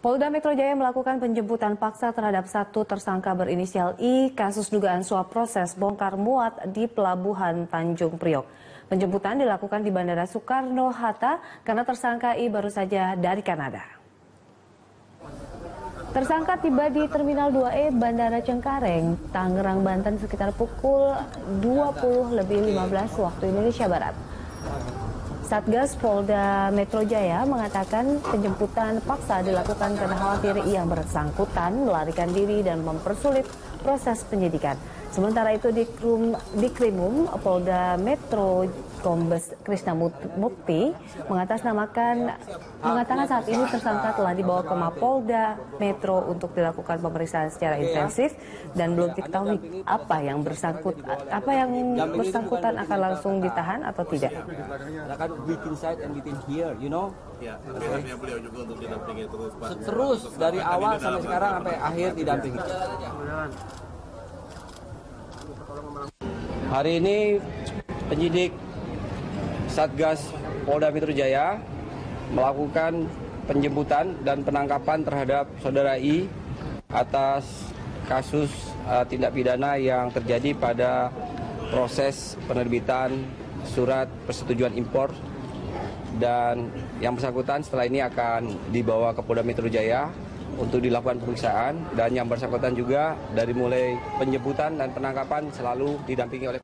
Polda Metro Jaya melakukan penjemputan paksa terhadap satu tersangka berinisial I kasus dugaan suap proses bongkar muat di Pelabuhan Tanjung Priok. Penjemputan dilakukan di Bandara Soekarno-Hatta karena tersangka I baru saja dari Kanada. Tersangka tiba di Terminal 2E Bandara Cengkareng, Tangerang, Banten sekitar pukul 20.15 waktu Indonesia Barat. Satgas Polda Metro Jaya mengatakan penjemputan paksa dilakukan karena khawatir yang bersangkutan melarikan diri dan mempersulit proses penyidikan. Sementara itu di Krimum Polda Metro Kombes Krisna Mukti mengatakan saat ini tersangka telah dibawa ke Mapolda Metro untuk dilakukan pemeriksaan secara intensif dan belum diketahui apa yang bersangkutan akan langsung ditahan atau tidak. Terus dari awal sampai sekarang sampai akhir didampingi. Hari ini penyidik Satgas Polda Metro Jaya melakukan penjemputan dan penangkapan terhadap saudara I atas kasus tindak pidana yang terjadi pada proses penerbitan surat persetujuan impor, dan yang bersangkutan setelah ini akan dibawa ke Polda Metro Jaya untuk dilakukan pemeriksaan, dan yang bersangkutan juga dari mulai penjemputan dan penangkapan selalu didampingi oleh.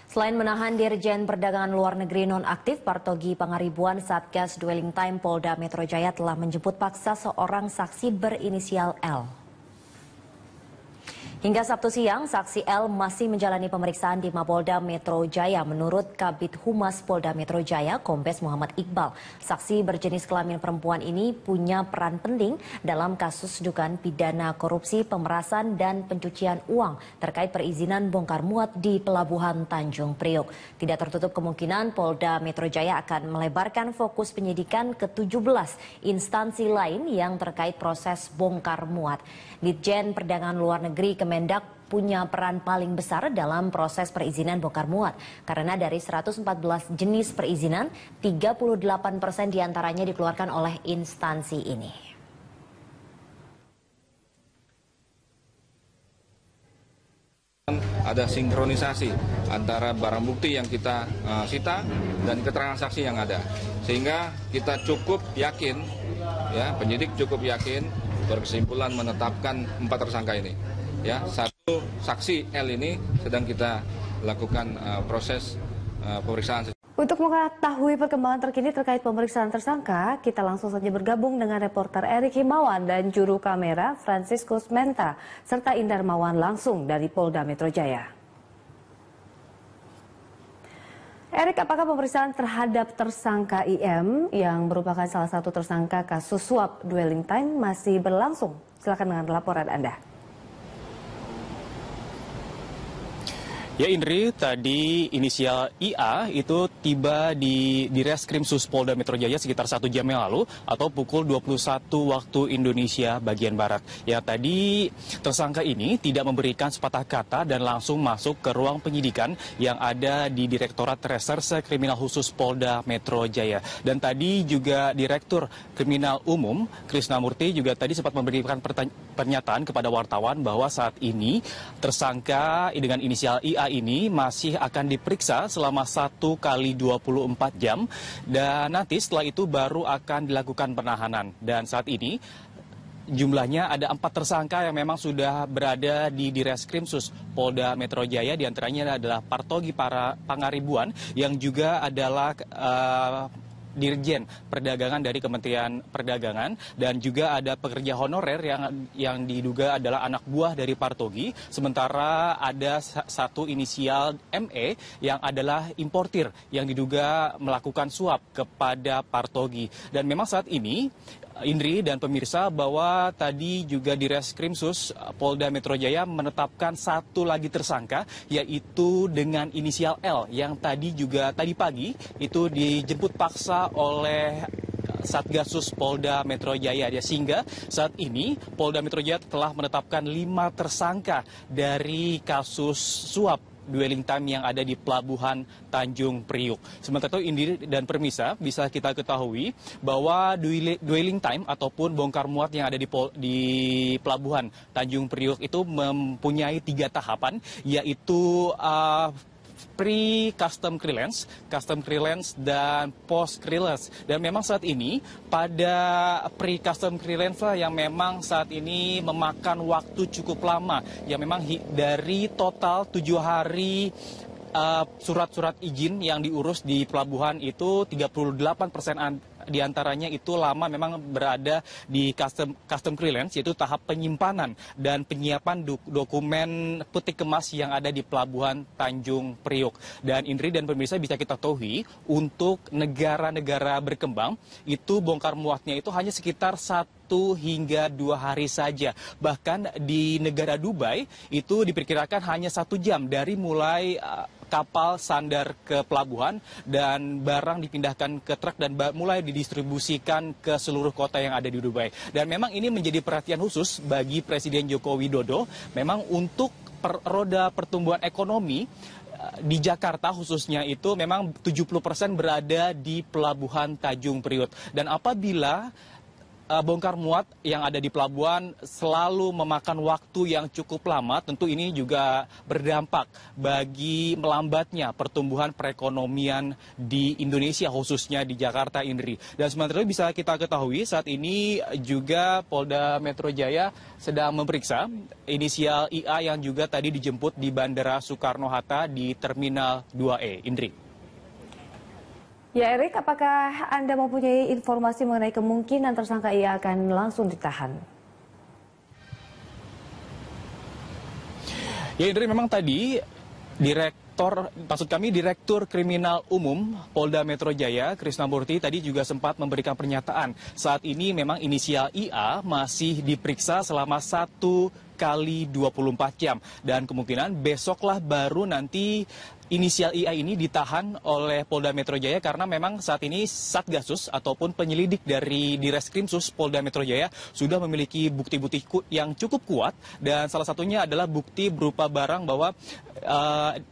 Selain menahan Dirjen Perdagangan Luar Negeri nonaktif Partogi Pangaribuan, Satgas Dwelling Time Polda Metro Jaya telah menjemput paksa seorang saksi berinisial L. Hingga Sabtu siang, saksi L masih menjalani pemeriksaan di Mapolda Metro Jaya. Menurut Kabid Humas Polda Metro Jaya, Kombes Muhammad Iqbal, saksi berjenis kelamin perempuan ini punya peran penting dalam kasus dugaan pidana korupsi, pemerasan, dan pencucian uang terkait perizinan bongkar muat di Pelabuhan Tanjung Priok. Tidak tertutup kemungkinan Polda Metro Jaya akan melebarkan fokus penyidikan ke 17 instansi lain yang terkait proses bongkar muat. Ditjen Perdagangan Luar Negeri Kemendak punya peran paling besar dalam proses perizinan bongkar muat. Karena dari 114 jenis perizinan, 38% diantaranya dikeluarkan oleh instansi ini. Ada sinkronisasi antara barang bukti yang kita sita dan keterangan saksi yang ada. Sehingga kita cukup yakin, ya, penyidik cukup yakin berkesimpulan menetapkan 4 tersangka ini. Ya, satu saksi L ini sedang kita lakukan proses pemeriksaan. Untuk mengetahui perkembangan terkini terkait pemeriksaan tersangka, kita langsung saja bergabung dengan reporter Erik Himawan dan juru kamera Franciscus Menta serta Indar Mawan langsung dari Polda Metro Jaya. Erik, apakah pemeriksaan terhadap tersangka IM yang merupakan salah satu tersangka kasus suap Dwelling Time masih berlangsung? Silakan dengan laporan Anda. Ya Indri, tadi inisial IA itu tiba di Reskrimsus Polda Metro Jaya sekitar 1 jam yang lalu atau pukul 21 waktu Indonesia bagian Barat. Ya tadi tersangka ini tidak memberikan sepatah kata dan langsung masuk ke ruang penyidikan yang ada di Direktorat Reserse Kriminal Khusus Polda Metro Jaya. Dan tadi juga Direktur Kriminal Umum Krisna Mukti juga tadi sempat memberikan pernyataan kepada wartawan bahwa saat ini tersangka dengan inisial IA ini masih akan diperiksa selama 1 kali 24 jam dan nanti setelah itu baru akan dilakukan penahanan. Dan saat ini jumlahnya ada 4 tersangka yang memang sudah berada di Reskrimsus Polda Metro Jaya, diantaranya adalah Partogi Pangaribuan yang juga adalah Dirjen Perdagangan dari Kementerian Perdagangan, dan juga ada pekerja honorer yang diduga adalah anak buah dari Partogi. Sementara ada satu inisial ME yang adalah importir yang diduga melakukan suap kepada Partogi. Dan memang saat ini Indri dan pemirsa, bahwa tadi juga di Reskrimsus Polda Metro Jaya menetapkan satu lagi tersangka, yaitu dengan inisial L yang tadi pagi itu dijemput paksa oleh Satgasus Polda Metro Jaya. Sehingga saat ini Polda Metro Jaya telah menetapkan 5 tersangka dari kasus suap dwelling time yang ada di Pelabuhan Tanjung Priuk. Sementara itu Indri dan Permisa bisa kita ketahui bahwa dwelling time ataupun bongkar muat yang ada di Pelabuhan Tanjung Priuk itu mempunyai 3 tahapan, yaitu pre-custom clearance, custom clearance, dan post clearance. Dan memang saat ini pada pre-custom clearance lah yang memang saat ini memakan waktu cukup lama. Yang memang dari total 7 hari surat-surat izin yang diurus di pelabuhan itu 38% di antaranya itu lama memang berada di custom clearance, yaitu tahap penyimpanan dan penyiapan dokumen peti kemas yang ada di Pelabuhan Tanjung Priuk. Dan Indri dan pemirsa bisa kita ketahui untuk negara-negara berkembang itu bongkar muatnya itu hanya sekitar 1 hingga 2 hari saja. Bahkan di negara Dubai itu diperkirakan hanya 1 jam dari mulai kapal sandar ke pelabuhan dan barang dipindahkan ke truk dan mulai didistribusikan ke seluruh kota yang ada di Dubai. Dan memang ini menjadi perhatian khusus bagi Presiden Joko Widodo memang untuk roda pertumbuhan ekonomi di Jakarta khususnya itu memang 70% berada di Pelabuhan Tanjung Priuk. Dan apabila bongkar muat yang ada di pelabuhan selalu memakan waktu yang cukup lama, tentu ini juga berdampak bagi melambatnya pertumbuhan perekonomian di Indonesia khususnya di Jakarta, Indri. Dan sementara itu bisa kita ketahui saat ini juga Polda Metro Jaya sedang memeriksa inisial IA yang juga tadi dijemput di Bandara Soekarno-Hatta di Terminal 2E. Indri. Ya Erik, apakah Anda mempunyai informasi mengenai kemungkinan tersangka IA akan langsung ditahan? Ya Indri, memang tadi Direktur Kriminal Umum Polda Metro Jaya, Krisnamurti, tadi juga sempat memberikan pernyataan. Saat ini memang inisial IA masih diperiksa selama 1 kali 24 jam. Dan kemungkinan besoklah baru nanti inisial IA ini ditahan oleh Polda Metro Jaya karena memang saat ini Satgasus ataupun penyelidik dari Direskrimsus Polda Metro Jaya sudah memiliki bukti-bukti yang cukup kuat dan salah satunya adalah bukti berupa barang bahwa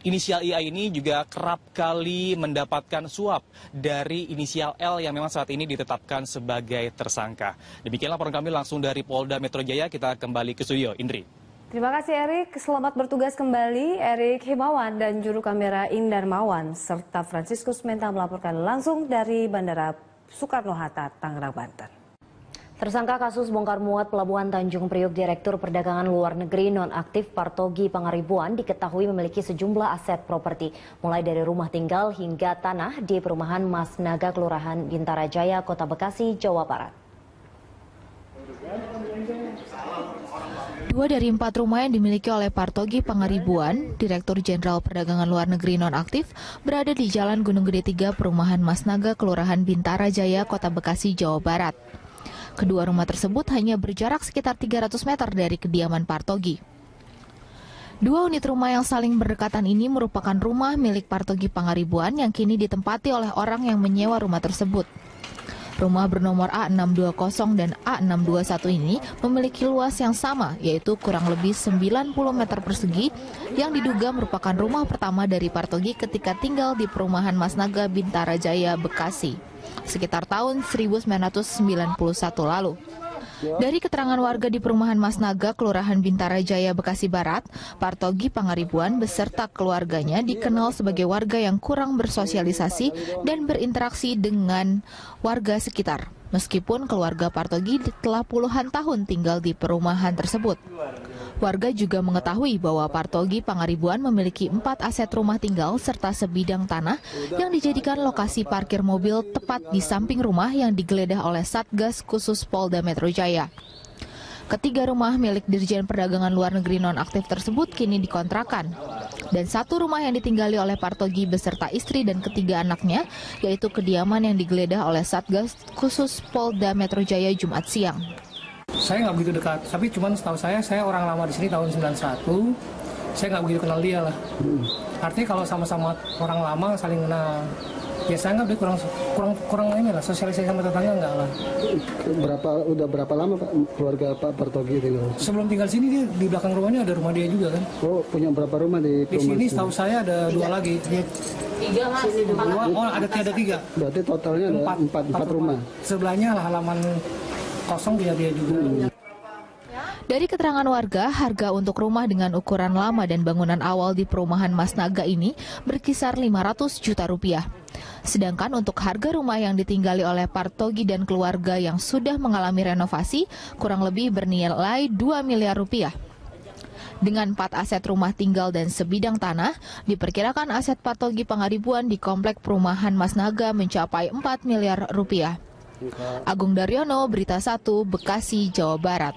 inisial IA ini juga kerap kali mendapatkan suap dari inisial L yang memang saat ini ditetapkan sebagai tersangka. Demikian laporan kami langsung dari Polda Metro Jaya. Kita kembali ke studio, Indri. Terima kasih Erik, selamat bertugas kembali. Erik Himawan dan juru kamera Indar Mawan serta Franciscus Menta melaporkan langsung dari Bandara Soekarno-Hatta, Tangerang, Banten. Tersangka kasus bongkar muat Pelabuhan Tanjung Priuk Direktur Perdagangan Luar Negeri nonaktif Partogi Pangaribuan diketahui memiliki sejumlah aset properti, mulai dari rumah tinggal hingga tanah di perumahan Mas Naga, Kelurahan Bintara Jaya, Kota Bekasi, Jawa Barat. 2 dari 4 rumah yang dimiliki oleh Partogi Pangaribuan, Direktur Jenderal Perdagangan Luar Negeri nonaktif, berada di Jalan Gunung Gede 3, Perumahan Mas Naga, Kelurahan Bintara Jaya, Kota Bekasi, Jawa Barat. Kedua rumah tersebut hanya berjarak sekitar 300 meter dari kediaman Partogi. 2 unit rumah yang saling berdekatan ini merupakan rumah milik Partogi Pangaribuan yang kini ditempati oleh orang yang menyewa rumah tersebut. Rumah bernomor A620 dan A621 ini memiliki luas yang sama, yaitu kurang lebih 90 meter persegi, yang diduga merupakan rumah pertama dari Partogi ketika tinggal di perumahan Mas Naga, Bintara Jaya, Bekasi, sekitar tahun 1991 lalu. Dari keterangan warga di perumahan Mas Naga, Kelurahan Bintara Jaya, Bekasi Barat, Partogi Pangaribuan beserta keluarganya dikenal sebagai warga yang kurang bersosialisasi dan berinteraksi dengan warga sekitar. Meskipun keluarga Partogi telah puluhan tahun tinggal di perumahan tersebut. Warga juga mengetahui bahwa Partogi Pangaribuan memiliki 4 aset rumah tinggal serta sebidang tanah yang dijadikan lokasi parkir mobil tepat di samping rumah yang digeledah oleh Satgas Khusus Polda Metro Jaya. Ketiga rumah milik Dirjen Perdagangan Luar Negeri nonaktif tersebut kini dikontrakan. Dan 1 rumah yang ditinggali oleh Partogi beserta istri dan ketiga anaknya, yaitu kediaman yang digeledah oleh Satgas Khusus Polda Metro Jaya Jumat siang. Saya nggak begitu dekat, tapi cuman setahu saya orang lama di sini tahun 91, saya nggak begitu kenal dia lah. Artinya kalau sama-sama orang lama saling kenal. Ya saya anggap dia kurang ini lah, sosialisasi sama tetangga enggak lah. Udah berapa lama Pak keluarga Pak Partogi tinggal? Sebelum tinggal sini dia di belakang rumahnya ada rumah dia juga kan. Oh, punya berapa rumah di sini? Setahu saya ada 2 lagi. 3 oh ada 3. Berarti totalnya ada 4 rumah. Sebelahnya lah halaman kosong dia juga. Dari keterangan warga, harga untuk rumah dengan ukuran lama dan bangunan awal di perumahan Mas Naga ini berkisar 500 juta rupiah. Sedangkan untuk harga rumah yang ditinggali oleh Partogi dan keluarga yang sudah mengalami renovasi kurang lebih bernilai 2 miliar rupiah. Dengan 4 aset rumah tinggal dan sebidang tanah, diperkirakan aset Partogi Pangaribuan di komplek perumahan Mas Naga mencapai 4 miliar rupiah. Agung Daryono, Berita 1, Bekasi, Jawa Barat.